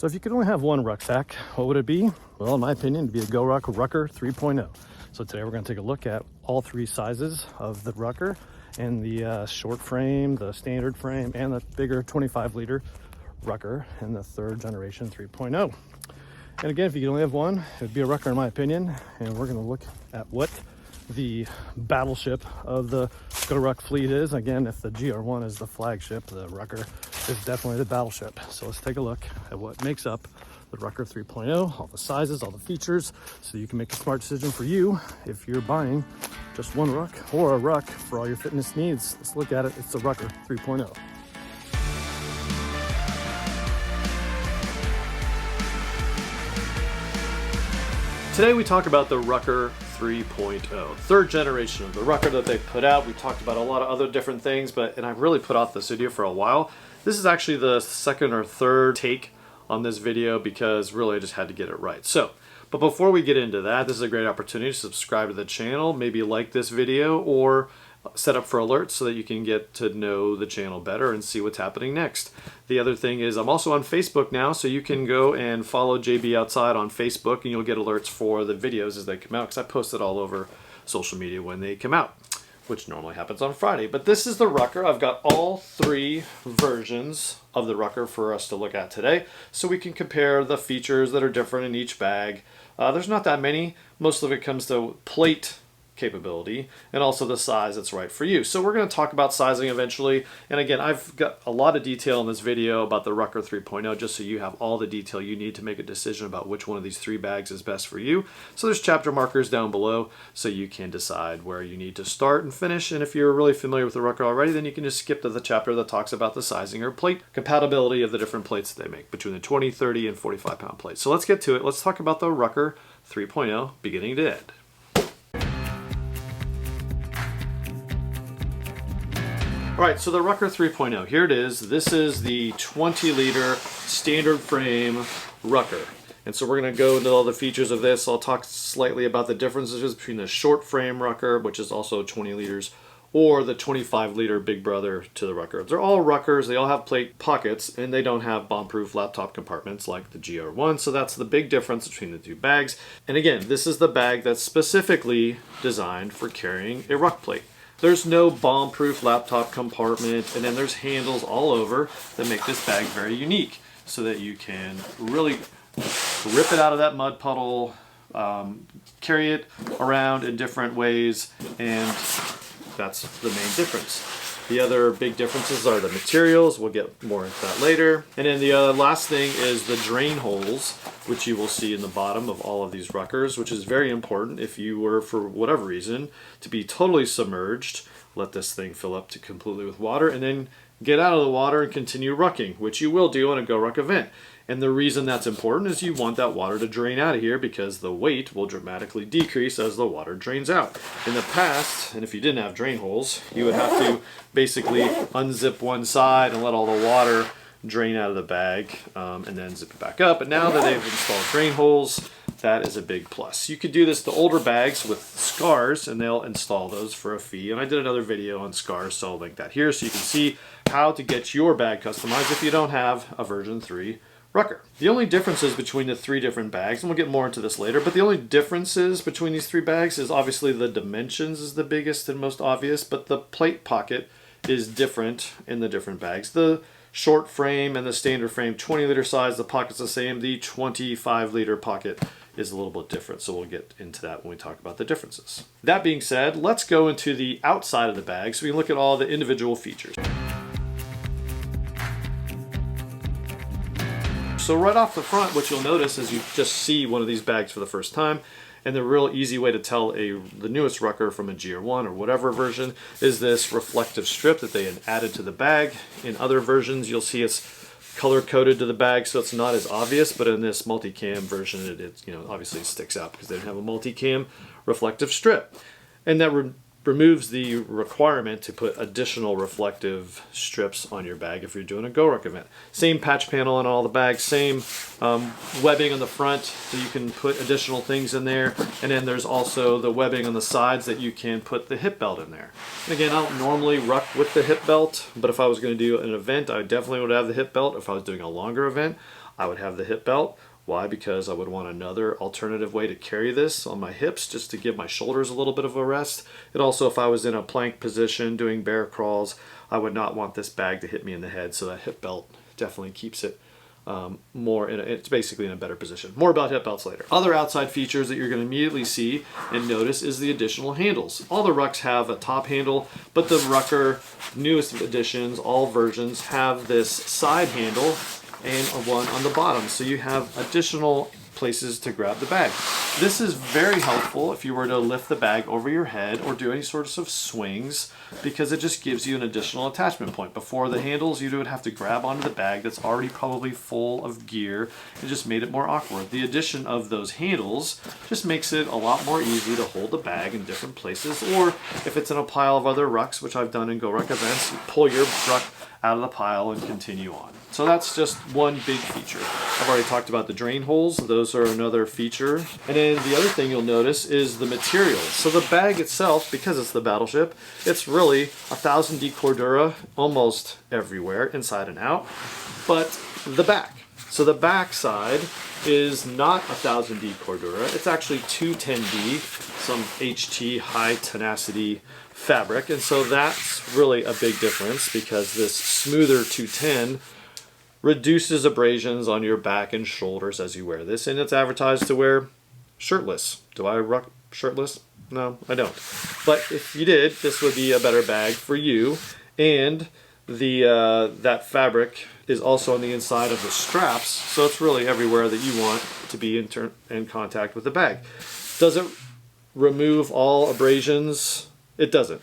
So if you could only have one rucksack, what would it be? Well, in my opinion, it'd be a GORUCK Rucker 3.0. So today we're going to take a look at all three sizes of the Rucker, and the short frame, the standard frame, and the bigger 25-liter Rucker in the third generation 3.0. And again, if you could only have one, it'd be a Rucker in my opinion. And we're going to look at what the battleship of the GORUCK fleet is. Again, if the GR1 is the flagship, the Rucker is definitely the battleship. So let's take a look at what makes up the Rucker 3.0, all the sizes, all the features, so you can make a smart decision for you if you're buying just one ruck or a ruck for all your fitness needs. Let's look at it. It's the Rucker 3.0. Today we talk about the Rucker 3.0, third generation of the Rucker that they put out. We talked about a lot of other different things, and I've really put off this video for a while. This is actually the second or third take on this video because really I just had to get it right. But before we get into that, this is a great opportunity to subscribe to the channel, maybe like this video, or set up for alerts so that you can get to know the channel better and see what's happening next. The other thing is I'm also on Facebook now, so you can go and follow JB Outside on Facebook and you'll get alerts for the videos as they come out, because I post it all over social media when they come out, which normally happens on Friday. But this is the Rucker. I've got all three versions of the Rucker for us to look at today, so we can compare the features that are different in each bag. There's not that many. Most of it comes to plate capability and also the size that's right for you. So we're going to talk about sizing eventually. And again, I've got a lot of detail in this video about the Rucker 3.0 just so you have all the detail you need to make a decision about which one of these three bags is best for you. So there's chapter markers down below so you can decide where you need to start and finish. And if you're really familiar with the Rucker already, then you can just skip to the chapter that talks about the sizing or plate compatibility of the different plates that they make between the 20, 30, and 45 pound plates. So let's get to it. Let's talk about the Rucker 3.0 beginning to end. Alright, so the Rucker 3.0, here it is. This is the 20-liter standard frame Rucker. And so we're going to go into all the features of this. I'll talk slightly about the differences between the short frame Rucker, which is also 20 liters, or the 25-liter big brother to the Rucker. They're all Ruckers, they all have plate pockets, and they don't have bomb-proof laptop compartments like the GR1, so that's the big difference between the two bags. And again, this is the bag that's specifically designed for carrying a ruck plate. There's no bomb-proof laptop compartment, and then there's handles all over that make this bag very unique so that you can really rip it out of that mud puddle, carry it around in different ways, and that's the main difference. The other big differences are the materials. We'll get more into that later. And then the last thing is the drain holes, which you will see in the bottom of all of these Ruckers, which is very important if you were, for whatever reason, to be totally submerged. Let this thing fill up to completely with water, and then get out of the water and continue rucking, which you will do on a GORUCK event. And the reason that's important is you want that water to drain out of here because the weight will dramatically decrease as the water drains out. In the past, and if you didn't have drain holes, you would have to basically unzip one side and let all the water drain out of the bag and then zip it back up. But now that they've installed drain holes, that is a big plus. You could do this to older bags with scars, and they'll install those for a fee. And I did another video on scars, so I'll link that here so you can see how to get your bag customized if you don't have a version 3 Rucker. The only differences between the three different bags, and we'll get more into this later, but the only differences between these three bags is obviously the dimensions is the biggest and most obvious, but the plate pocket is different in the different bags. The short frame and the standard frame, 20-liter size, the pocket's the same. The 25-liter pocket is a little bit different, so we'll get into that when we talk about the differences. That being said, let's go into the outside of the bag so we can look at all the individual features. So right off the front, what you'll notice is you just see one of these bags for the first time, and the real easy way to tell the newest Rucker from a GR1 or whatever version is this reflective strip that they had added to the bag. In other versions, you'll see it's color-coded to the bag, so it's not as obvious, but in this multicam version, it obviously sticks out because they didn't have a multicam reflective strip. And that removes the requirement to put additional reflective strips on your bag if you're doing a GORUCK event. Same patch panel on all the bags, same webbing on the front so you can put additional things in there, and then there's also the webbing on the sides that you can put the hip belt in there. And again, I don't normally ruck with the hip belt, but if I was going to do an event, I definitely would have the hip belt if I was doing a longer event. I would have the hip belt. Why? Because I would want another alternative way to carry this on my hips, just to give my shoulders a little bit of a rest. And also, if I was in a plank position doing bear crawls, I would not want this bag to hit me in the head, so that hip belt definitely keeps it it's basically in a better position. More about hip belts later. Other outside features that you're going to immediately see and notice is the additional handles. All the Rucks have a top handle, but the Rucker newest editions, all versions, have this side handle and one on the bottom, so you have additional places to grab the bag. This is very helpful if you were to lift the bag over your head or do any sorts of swings, because it just gives you an additional attachment point. Before the handles, you would have to grab onto the bag that's already probably full of gear. It just made it more awkward. The addition of those handles just makes it a lot more easy to hold the bag in different places, or if it's in a pile of other Rucks, which I've done in GORUCK events, you pull your Ruck out of the pile and continue on. So that's just one big feature. I've already talked about the drain holes. Those are another feature. And then the other thing you'll notice is the materials. So the bag itself, because it's the Battleship, it's really 1000D Cordura almost everywhere, inside and out, but the back. So the back side is not 1000D Cordura. It's actually 210D, some HT high tenacity fabric. And so that's really a big difference, because this smoother 210 reduces abrasions on your back and shoulders as you wear this, and it's advertised to wear shirtless. Do I rock shirtless? No, I don't. But if you did, this would be a better bag for you. And the that fabric is also on the inside of the straps, so it's really everywhere that you want to be in contact with the bag. Does it remove all abrasions? It doesn't.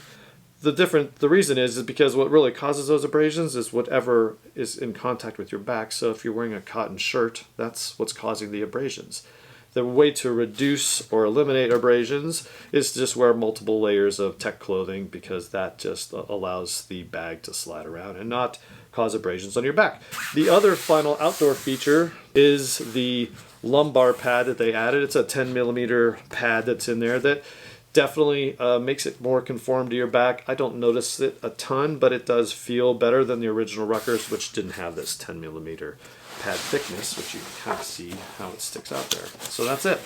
The reason is because what really causes those abrasions is whatever is in contact with your back. So if you're wearing a cotton shirt, that's what's causing the abrasions. The way to reduce or eliminate abrasions is to just wear multiple layers of tech clothing, because that just allows the bag to slide around and not cause abrasions on your back. The other final outdoor feature is the lumbar pad that they added. It's a 10mm pad that's in there that definitely makes it more conform to your back. I don't notice it a ton, but it does feel better than the original Ruckers, which didn't have this 10mm pad thickness, which you can kind of see how it sticks out there. So that's it.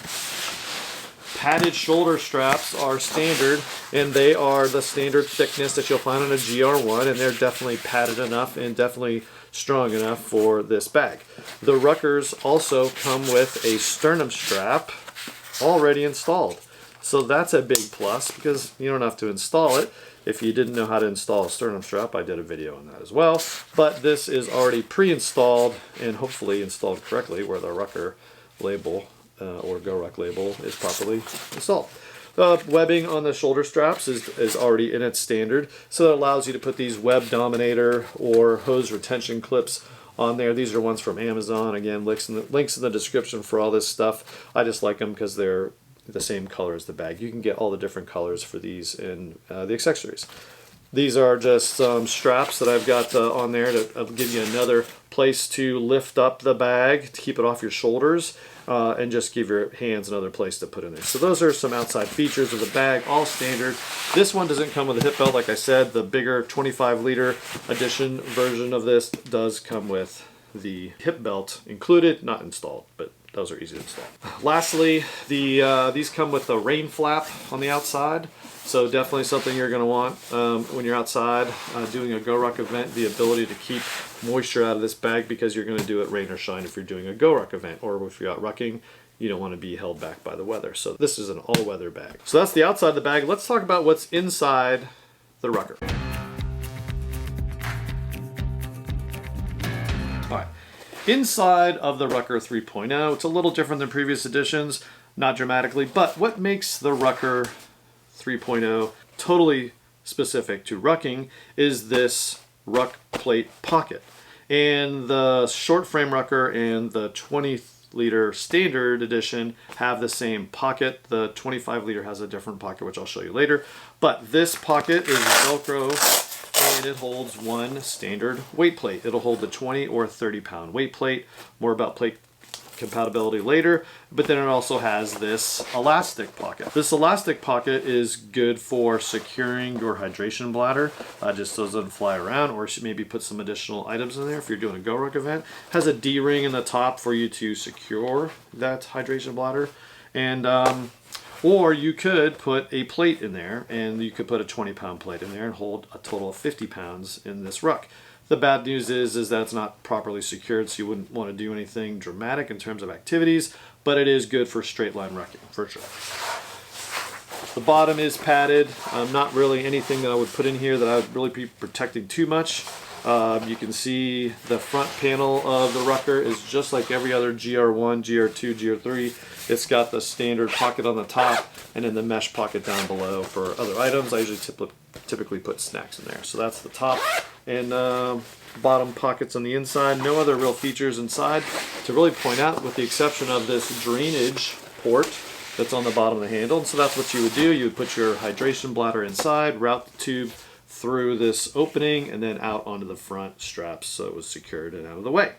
Padded shoulder straps are standard, and they are the standard thickness that you'll find on a GR1, and they're definitely padded enough and definitely strong enough for this bag. The Ruckers also come with a sternum strap already installed. So that's a big plus, because you don't have to install it. If you didn't know how to install a sternum strap, I did a video on that as well. But this is already pre-installed and hopefully installed correctly, where the Rucker label or GORUCK label is properly installed. Webbing on the shoulder straps is already in its standard, so it allows you to put these web dominator or hose retention clips on there. These are ones from Amazon. Again, links in the description for all this stuff. I just like them because they're the same color as the bag. You can get all the different colors for these in the accessories. These are just some straps that I've got on there to give you another place to lift up the bag to keep it off your shoulders, and just give your hands another place to put in there. So those are some outside features of the bag, all standard. This one doesn't come with a hip belt, like I said. The bigger 25-liter edition version of this does come with the hip belt included, not installed, but those are easy to install. Lastly, these come with a rain flap on the outside, so definitely something you're going to want when you're outside doing a GORUCK event, the ability to keep moisture out of this bag, because you're going to do it rain or shine if you're doing a GORUCK event, or if you're out rucking, you don't want to be held back by the weather. So this is an all-weather bag. So that's the outside of the bag. Let's talk about what's inside the Rucker. All right. Inside of the Rucker 3.0, it's a little different than previous editions, not dramatically, but what makes the Rucker 3.0 totally specific to rucking is this ruck plate pocket. And the short frame Rucker and the 20-liter standard edition have the same pocket. The 25-liter has a different pocket, which I'll show you later. But this pocket is Velcro, and it holds one standard weight plate. It'll hold the 20 or 30 pound weight plate. More about plate compatibility later, but then it also has this elastic pocket. This elastic pocket is good for securing your hydration bladder, just so it doesn't fly around, or maybe put some additional items in there if you're doing a GORUCK event. It has a D-ring in the top for you to secure that hydration bladder, and or you could put a plate in there, and you could put a 20-pound plate in there and hold a total of 50 pounds in this ruck. The bad news is that it's not properly secured, so you wouldn't want to do anything dramatic in terms of activities, but it is good for straight line rucking, for sure. The bottom is padded. Not really anything that I would put in here that I would really be protecting too much. You can see the front panel of the Rucker is just like every other GR1, GR2, GR3. It's got the standard pocket on the top and then the mesh pocket down below for other items. I usually typically put snacks in there. So that's the top and bottom pockets on the inside. No other real features inside to really point out, with the exception of this drainage port that's on the bottom of the handle. And so that's what you would do. You would put your hydration bladder inside, route the tube through this opening, and then out onto the front straps so it was secured and out of the way.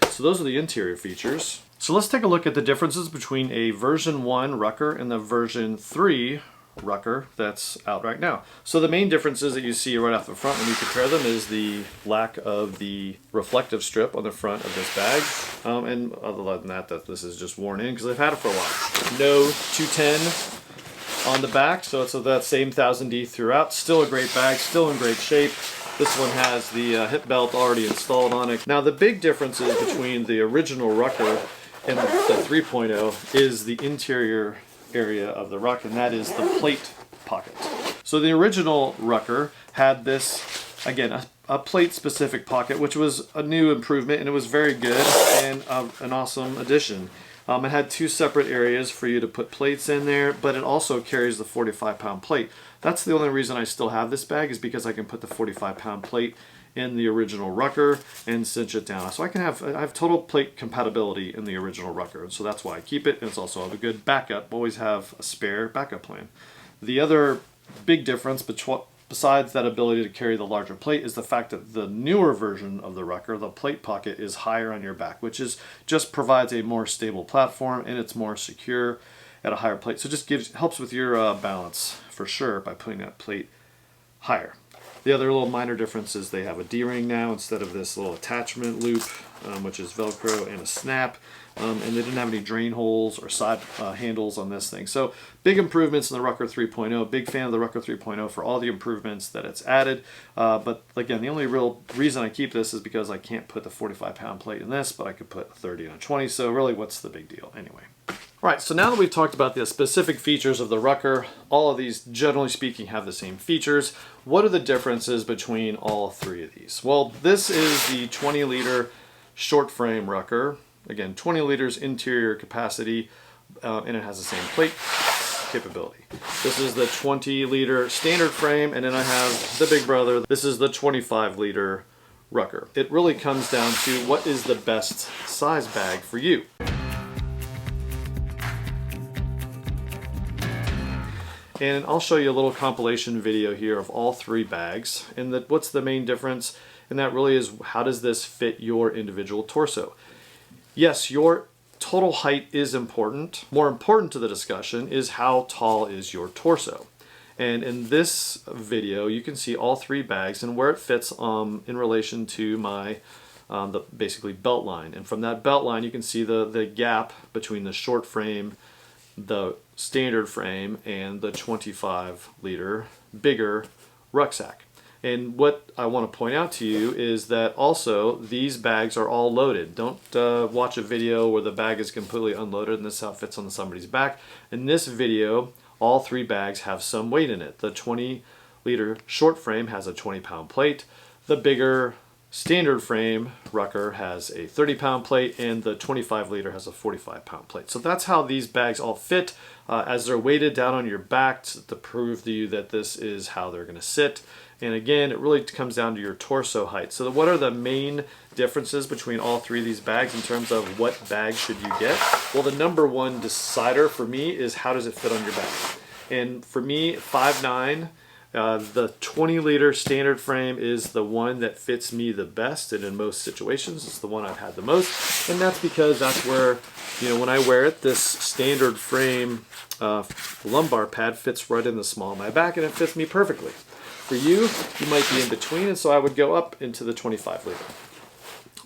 So those are the interior features. So let's take a look at the differences between a version 1 Rucker and the version 3 Rucker that's out right now. So the main differences that you see right off the front when you compare them is the lack of the reflective strip on the front of this bag. And other than that, this is just worn in because I've had it for a while. No 210 on the back, so it's that same 1000D throughout. Still a great bag, still in great shape. This one has the hip belt already installed on it. Now the big differences between the original Rucker and the 3.0 is the interior area of the ruck, and that is the plate pocket. So the original Rucker had this, again, a plate specific pocket, which was a new improvement, and it was very good and an awesome addition. It had two separate areas for you to put plates in there, but it also carries the 45-pound plate. That's the only reason I still have this bag, is because I can put the 45-pound plate in the original Rucker and cinch it down. So I have total plate compatibility in the original Rucker, and so that's why I keep it. And it's also a good backup. Always have a spare backup plan. The other big difference besides that ability to carry the larger plate is the fact that the newer version of the Rucker, the plate pocket, is higher on your back, which just provides a more stable platform, and it's more secure at a higher plate. So it just helps with your balance for sure by putting that plate higher. The other little minor difference is they have a D-ring now instead of this little attachment loop, which is Velcro and a snap. And they didn't have any drain holes or side handles on this thing. So big improvements in the Rucker 3.0. Big fan of the Rucker 3.0 for all the improvements that it's added. But again, the only real reason I keep this is because I can't put the 45-pound plate in this, but I could put a 30 and a 20. So really, what's the big deal anyway? All right, so now that we've talked about the specific features of the Rucker, all of these, generally speaking, have the same features. What are the differences between all three of these? Well, this is the 20-liter short frame Rucker. Again, 20 liters interior capacity, and it has the same plate capability. This is the 20-liter standard frame, and then I have the big brother. This is the 25-liter Rucker. It really comes down to what is the best size bag for you. And I'll show you a little compilation video here of all three bags, and what's the main difference, and that really is, how does this fit your individual torso? Yes, your total height is important. More important to the discussion is how tall is your torso. And in this video, you can see all three bags and where it fits in relation to my basically belt line. And from that belt line, you can see the gap between the short frame, the standard frame, and the 25-liter bigger rucksack. And what I want to point out to you is that also these bags are all loaded. Don't watch a video where the bag is completely unloaded and this is how it fits on somebody's back. In this video, all three bags have some weight in it. The 20-liter short frame has a 20-pound plate. The bigger standard frame Rucker has a 30-pound plate, and the 25-liter has a 45-pound plate. So that's how these bags all fit as they're weighted down on your back to prove to you that this is how they're going to sit. And again, it really comes down to your torso height. So what are the main differences between all three of these bags in terms of what bag should you get? Well, the number one decider for me is how does it fit on your back. And for me, 5'9", the 20-liter standard frame is the one that fits me the best, and in most situations it's the one I've had the most, and that's because that's where You know, when I wear it, this standard frame lumbar pad fits right in the small of my back, and it fits me perfectly. For you, you might be in between, and so I would go up into the 25 liter.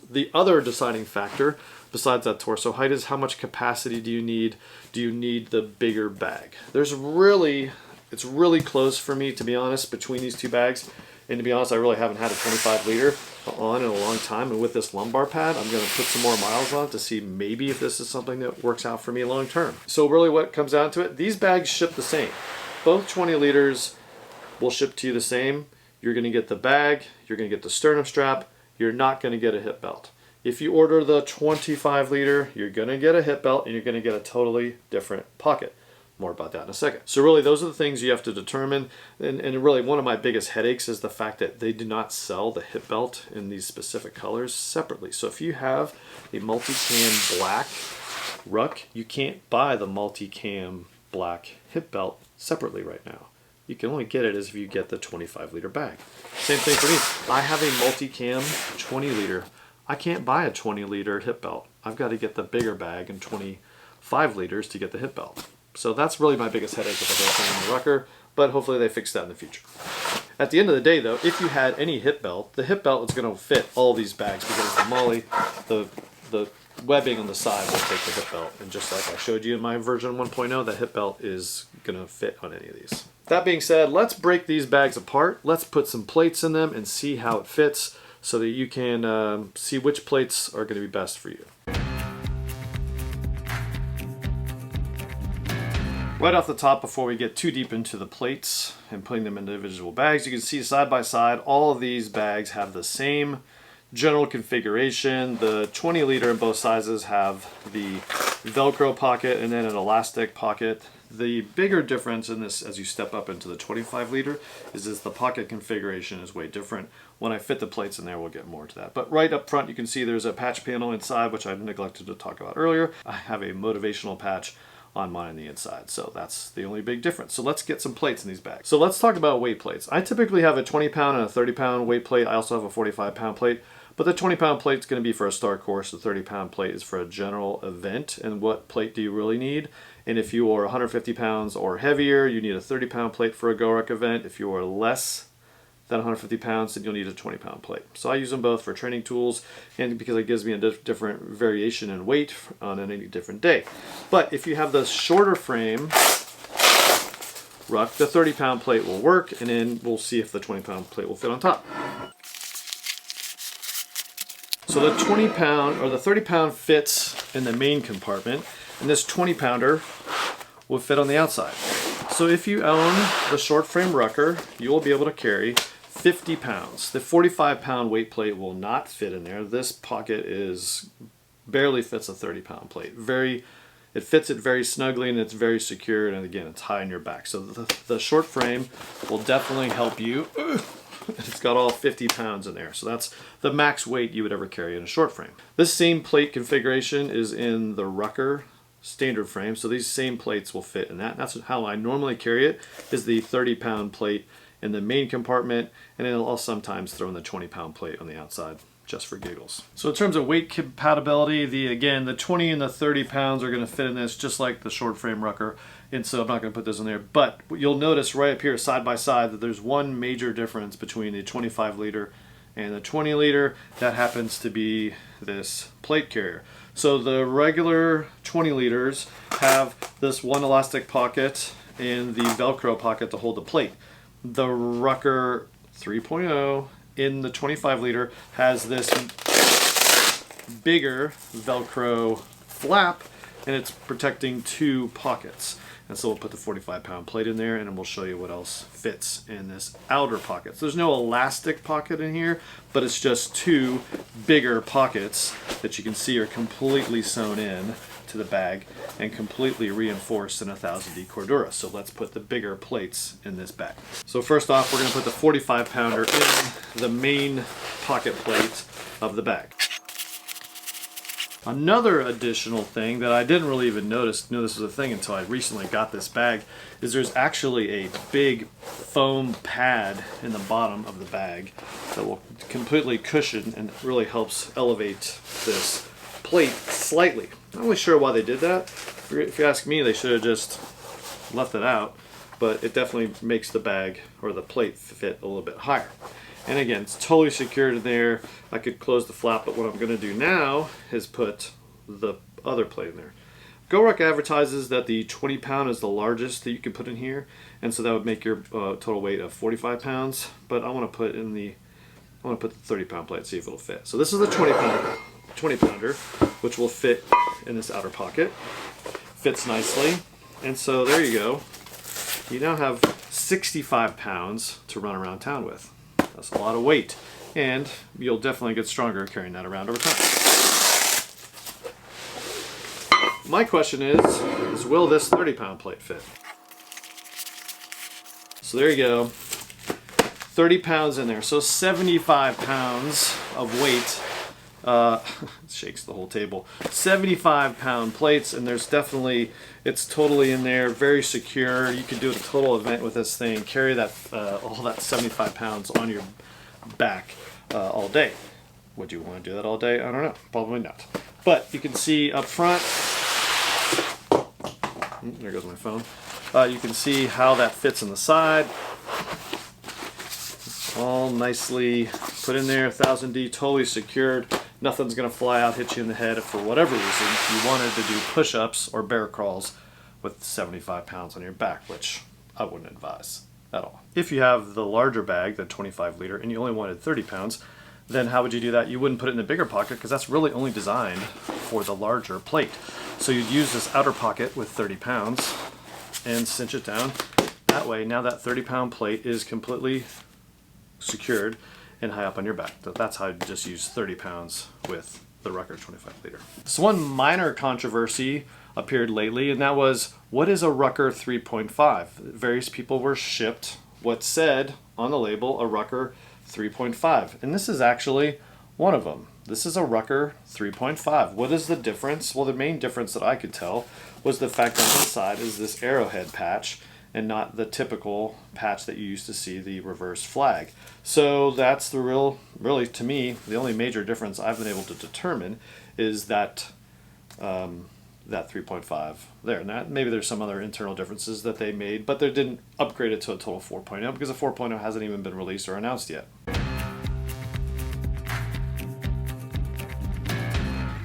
The other deciding factor, besides that torso height, is how much capacity do you need? Do you need the bigger bag? It's really close for me, to be honest, between these two bags. And to be honest, I really haven't had a 25 liter on in a long time. And with this lumbar pad, I'm going to put some more miles on it to see maybe if this is something that works out for me long term. So really what it comes down to it, these bags ship the same. Both 20 liters will ship to you the same. You're going to get the bag, you're going to get the sternum strap, you're not going to get a hip belt. If you order the 25 liter, you're going to get a hip belt and you're going to get a totally different pocket. More about that in a second. So really those are the things you have to determine, and really one of my biggest headaches is the fact that they do not sell the hip belt in these specific colors separately. So if you have a multicam black Ruck, you can't buy the multicam black hip belt separately right now. You can only get it as if you get the 25 liter bag. Same thing for me. I have a multicam 20 liter. I can't buy a 20 liter hip belt. I've got to get the bigger bag and 25 liters to get the hip belt. So that's really my bigggest headache with the whole thing in the Rucker, but hopefully they fix that in the future. At the end of the day though, if you had any hip belt, the hip belt is going to fit all these bags because the MOLLE, the webbing on the side will take the hip belt. And just like I showed you in my version 1.0, the hip belt is going to fit on any of these. That being said, let's break these bags apart. Let's put some plates in them and see how it fits so that you can see which plates are going to be best for you. Right off the top, before we get too deep into the plates and putting them into individual bags, you can see side by side, all of these bags have the same general configuration. The 20 liter in both sizes have the Velcro pocket and then an elastic pocket. The bigger difference in this as you step up into the 25 liter is the pocket configuration is way different. When I fit the plates in there, we'll get more to that. But right up front, you can see there's a patch panel inside, which I neglected to talk about earlier. I have a motivational patch on mine on the inside. So that's the only big difference. So let's get some plates in these bags. So let's talk about weight plates. I typically have a 20 pound and a 30 pound weight plate. I also have a 45 pound plate, but the 20 pound plate is going to be for a star course. The 30 pound plate is for a general event. And what plate do you really need? And if you are 150 pounds or heavier, you need a 30 pound plate for a GORUCK event. If you are less than 150 pounds, then you'll need a 20 pound plate. So I use them both for training tools and because it gives me a different variation in weight on any different day. But if you have the shorter frame Ruck, the 30 pound plate will work, and then we'll see if the 20 pound plate will fit on top. So the 20 pound or the 30 pound fits in the main compartment, and this 20 pounder will fit on the outside. So if you own the short frame Rucker, you will be able to carry 50 pounds. The 45 pound weight plate will not fit in there. This pocket barely fits a 30 pound plate. It fits it very snugly and it's very secure, and again, it's high in your back. So the short frame will definitely help you. It's got all 50 pounds in there. So that's the max weight you would ever carry in a short frame. This same plate configuration is in the Rucker standard frame, so these same plates will fit in that. And that's how I normally carry it, is the 30 pound plate in the main compartment, and then I'll sometimes throw in the 20 pound plate on the outside just for giggles. So in terms of weight compatibility, the 20 and the 30 pounds are going to fit in this just like the short frame Rucker, and so I'm not going to put this in there. But you'll notice right up here side by side that there's one major difference between the 25 liter and the 20 liter. That happens to be this plate carrier. So the regular 20 liters have this one elastic pocket and the Velcro pocket to hold the plate. The Rucker 3.0 in the 25 liter has this bigger Velcro flap, and it's protecting two pockets. And so we'll put the 45 pound plate in there, and then we'll show you what else fits in this outer pocket. So there's no elastic pocket in here, but it's just two bigger pockets that you can see are completely sewn in to the bag and completely reinforced in 1000D Cordura. So let's put the bigger plates in this bag. So first off, we're going to put the 45 pounder in the main pocket plate of the bag. Another additional thing that I didn't really even know this was a thing until I recently got this bag is there's actually a big foam pad in the bottom of the bag that will completely cushion and really helps elevate this plate slightly. Not really sure why they did that. If you ask me, they should have just left it out, but it definitely makes the bag or the plate fit a little bit higher. And again, it's totally secured in there. I could close the flap, but what I'm going to do now is put the other plate in there. GORUCK advertises that the 20 pound is the largest that you can put in here, and so that would make your total weight of 45 pounds. But I want to put in the 30 pound plate, see if it'll fit. So this is the 20 pounder, which will fit in this outer pocket. Fits nicely, and so there you go. You now have 65 pounds to run around town with. That's a lot of weight, and you'll definitely get stronger carrying that around over time. My question is will this 30 pound plate fit? So there you go, 30 pounds in there, so 75 pounds of weight. Shakes the whole table. 75 pound plates, and there's definitely, it's totally in there, very secure. You could do a total event with this thing, carry that all that 75 pounds on your back all day. Would you want to do that all day? I don't know, probably not. But you can see up front, there goes my phone. You can see how that fits in the side. All nicely put in there, 1000D, totally secured. Nothing's gonna fly out, hit you in the head if for whatever reason you wanted to do push-ups or bear crawls with 75 pounds on your back, which I wouldn't advise at all. If you have the larger bag, the 25 liter, and you only wanted 30 pounds, then how would you do that? You wouldn't put it in the bigger pocket because that's really only designed for the larger plate. So you'd use this outer pocket with 30 pounds and cinch it down. That way, now that 30 pound plate is completely secured and high up on your back. So that's how you just use 30 pounds with the Rucker 25 liter. So one minor controversy appeared lately, and that was, what is a Rucker 3.5? Various people were shipped what said on the label a Rucker 3.5, and this is actually one of them. This is a Rucker 3.5. What is the difference? Well, the main difference that I could tell was the fact that inside is this arrowhead patch and not the typical patch that you used to see, the reverse flag. So that's the really to me, the only major difference I've been able to determine is that that 3.5 there. And that, maybe there's some other internal differences that they made, but they didn't upgrade it to a total 4.0 because the 4.0 hasn't even been released or announced yet.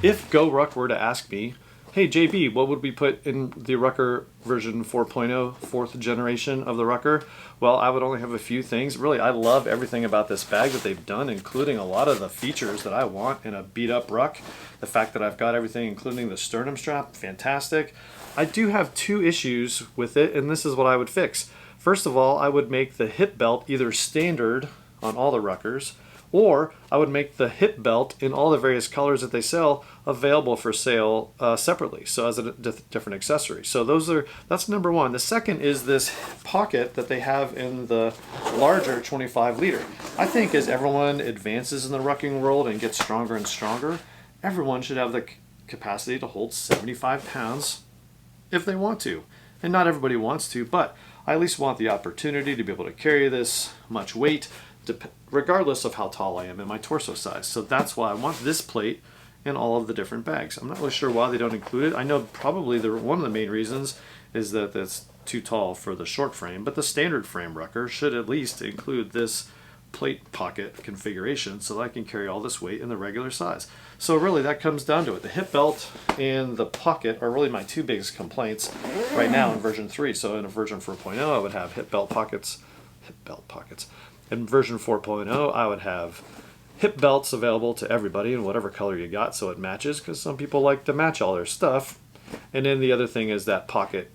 If GORUCK were to ask me, hey JB, what would we put in the Rucker version 4.0, fourth generation of the Rucker? Well, I would only have a few things. Really, I love everything about this bag that they've done, including a lot of the features that I want in a beat up ruck. The fact that I've got everything, including the sternum strap, fantastic. I do have two issues with it, and this is what I would fix. First of all, I would make the hip belt either standard on all the Ruckers, or I would make the hip belt in all the various colors that they sell available for sale separately, so as a different accessory. So that's number one. The second is this pocket that they have in the larger 25 liter. I think as everyone advances in the rucking world and gets stronger and stronger, everyone should have the capacity to hold 75 pounds if they want to. And not everybody wants to, but I at least want the opportunity to be able to carry this much weight regardless of how tall I am and my torso size. So that's why I want this plate in all of the different bags. I'm not really sure why they don't include it. I know probably one of the main reasons is that it's too tall for the short frame, but the standard frame Rucker should at least include this plate pocket configuration so that I can carry all this weight in the regular size. So really that comes down to it. The hip belt and the pocket are really my two biggest complaints right now in version 3. So in a version 4.0 I would have hip belt pockets. In version 4.0, I would have hip belts available to everybody in whatever color you got so it matches, because some people like to match all their stuff. And then the other thing is that pocket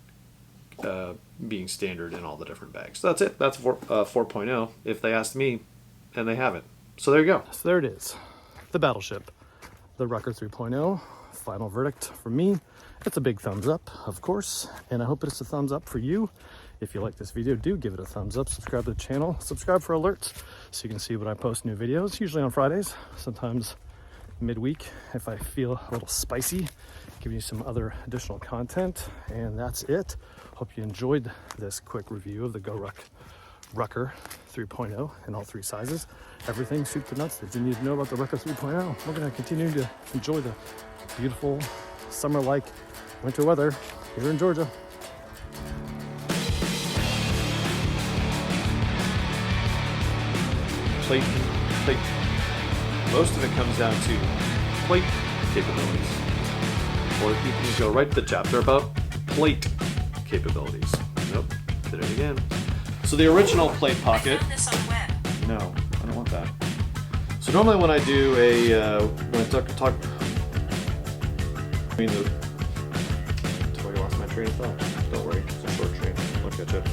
being standard in all the different bags. So that's it. That's 4.0 if they asked me, and they haven't. So there you go. So there it is. The battleship. The Rucker 3.0. Final verdict from me. It's a big thumbs up, of course, and I hope it's a thumbs up for you. If you like this video, do give it a thumbs up, subscribe to the channel, subscribe for alerts so you can see when I post new videos, usually on Fridays, sometimes midweek if I feel a little spicy, giving you some other additional content. And that's it. Hope you enjoyed this quick review of the GORUCK Rucker 3.0 in all 3 sizes. Everything soup to nuts that you need to know about the Rucker 3.0. We're going to continue to enjoy the beautiful summer-like winter weather here in Georgia. Plate. Most of it comes down to plate capabilities. Or you can go right to the chapter about plate capabilities. Nope, did it again. So the original plate pocket. I found this on web. No, I don't want that. So normally when I do when I talk, I mean I lost my train of thought. Don't worry, it's a short train. I'll catch it.